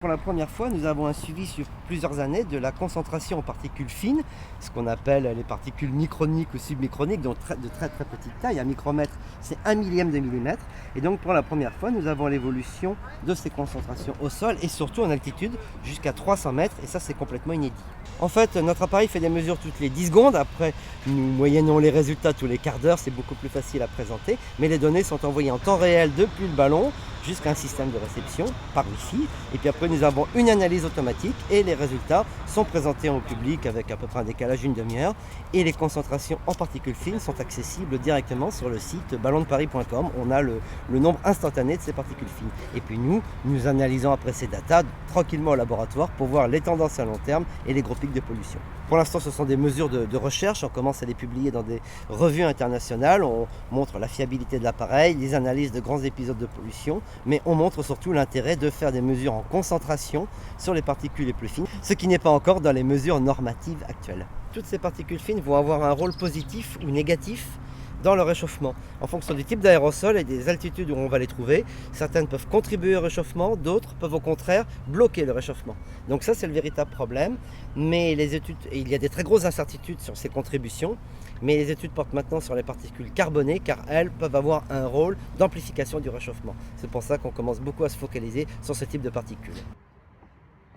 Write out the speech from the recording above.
Pour la première fois, nous avons un suivi sur plusieurs années de la concentration en particules fines, ce qu'on appelle les particules microniques ou submicroniques, donc de très très petite taille. Un micromètre, c'est 1 millième de millimètre. Et donc pour la première fois, nous avons l'évolution de ces concentrations au sol et surtout en altitude jusqu'à 300 mètres. Et ça, c'est complètement inédit. En fait, notre appareil fait des mesures toutes les 10 secondes. Après, nous moyennons les résultats tous les quarts d'heure. C'est beaucoup plus facile à présenter. Mais les données sont envoyées en temps réel depuis le ballon jusqu'à un système de réception par Wi-Fi. Et puis après, nous avons une analyse automatique et les résultats sont présentés au public avec à peu près un décalage d'une demi-heure. Et les concentrations en particules fines sont accessibles directement sur le site ballondeparis.com. On a le nombre instantané de ces particules fines. Et puis nous analysons après ces datas tranquillement au laboratoire pour voir les tendances à long terme et les gros pics de pollution. Pour l'instant, ce sont des mesures de recherche. On commence à les publier dans des revues internationales. On montre la fiabilité de l'appareil, les analyses de grands épisodes de pollution, mais on montre surtout l'intérêt de faire des mesures en concentration sur les particules les plus fines, ce qui n'est pas encore dans les mesures normatives actuelles. Toutes ces particules fines vont avoir un rôle positif ou négatif dans le réchauffement, en fonction du type d'aérosol et des altitudes où on va les trouver. Certaines peuvent contribuer au réchauffement, d'autres peuvent au contraire bloquer le réchauffement. Donc ça, c'est le véritable problème. Mais les études, et il y a des très grosses incertitudes sur ces contributions, mais les études portent maintenant sur les particules carbonées, car elles peuvent avoir un rôle d'amplification du réchauffement. C'est pour ça qu'on commence beaucoup à se focaliser sur ce type de particules.